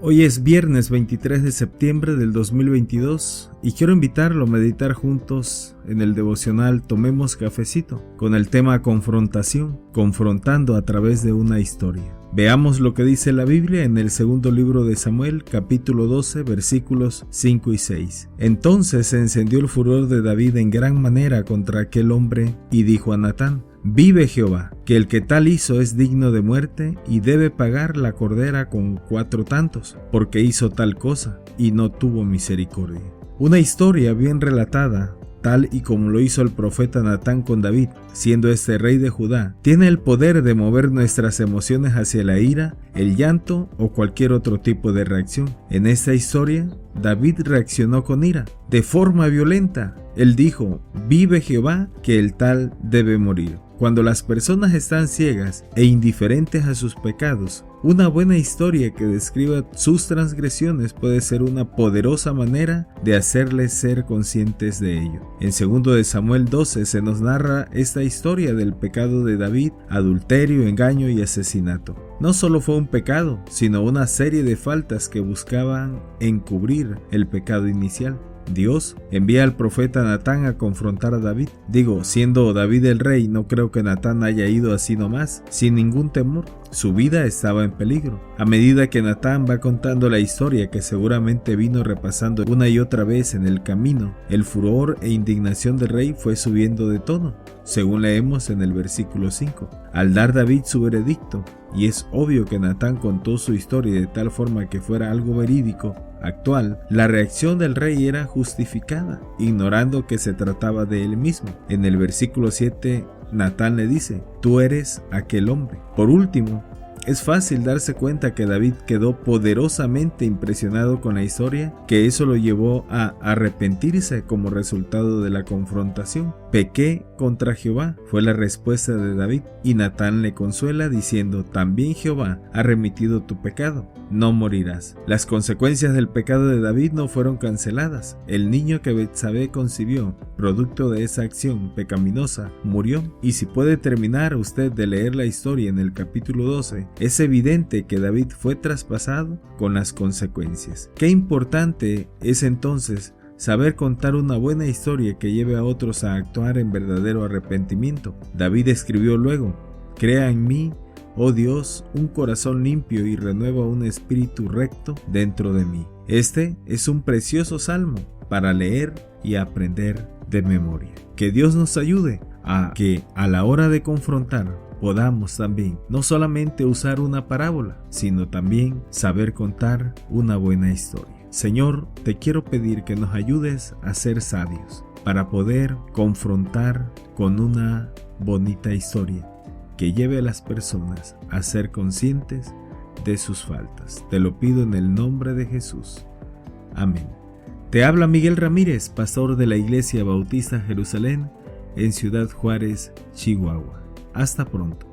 Hoy es viernes 23 de septiembre del 2022 y quiero invitarlo a meditar juntos en el devocional Tomemos Cafecito con el tema confrontación, confrontando a través de una historia. Veamos lo que dice la Biblia en el segundo libro de Samuel, capítulo 12, versículos 5 y 6. Entonces se encendió el furor de David en gran manera contra aquel hombre y dijo a Natán: Vive Jehová, que el que tal hizo es digno de muerte y debe pagar la cordera con 4 tantos, porque hizo tal cosa y no tuvo misericordia. Una historia bien relatada, tal y como lo hizo el profeta Natán con David, siendo este rey de Judá, tiene el poder de mover nuestras emociones hacia la ira, el llanto o cualquier otro tipo de reacción. En esta historia, David reaccionó con ira, de forma violenta. Él dijo: Vive Jehová, que el tal debe morir. Cuando las personas están ciegas e indiferentes a sus pecados, una buena historia que describa sus transgresiones puede ser una poderosa manera de hacerles ser conscientes de ello. En 2 de Samuel 12 se nos narra esta historia del pecado de David: adulterio, engaño y asesinato. No solo fue un pecado, sino una serie de faltas que buscaban encubrir el pecado inicial. Dios envía al profeta Natán a confrontar a David. Siendo David el rey, no creo que Natán haya ido así nomás, sin ningún temor. Su vida estaba en peligro. A medida que Natán va contando la historia, que seguramente vino repasando una y otra vez en el camino, el furor e indignación del rey fue subiendo de tono, según leemos en el versículo 5. Al dar David su veredicto, y es obvio que Natán contó su historia de tal forma que fuera algo verídico, actual, la reacción del rey era justificada, ignorando que se trataba de él mismo. En el versículo 7, Natán le dice: Tú eres aquel hombre. Por último, es fácil darse cuenta que David quedó poderosamente impresionado con la historia, que eso lo llevó a arrepentirse como resultado de la confrontación. Pequé contra Jehová, fue la respuesta de David, y Natán le consuela diciendo: También Jehová ha remitido tu pecado, no morirás. Las consecuencias del pecado de David no fueron canceladas. El niño que Betsabé concibió, producto de esa acción pecaminosa, murió. Y si puede terminar usted de leer la historia en el capítulo 12, es evidente que David fue traspasado con las consecuencias. Qué importante es entonces saber contar una buena historia que lleve a otros a actuar en verdadero arrepentimiento. David escribió luego: Crea en mí, oh Dios, un corazón limpio y renueva un espíritu recto dentro de mí. Este es un precioso salmo para leer y aprender de memoria. Que Dios nos ayude a que a la hora de confrontar podamos también no solamente usar una parábola, sino también saber contar una buena historia. Señor, te quiero pedir que nos ayudes a ser sabios para poder confrontar con una bonita historia que lleve a las personas a ser conscientes de sus faltas. Te lo pido en el nombre de Jesús. Amén. Te habla Miguel Ramírez, pastor de la Iglesia Bautista Jerusalén en Ciudad Juárez, Chihuahua. Hasta pronto.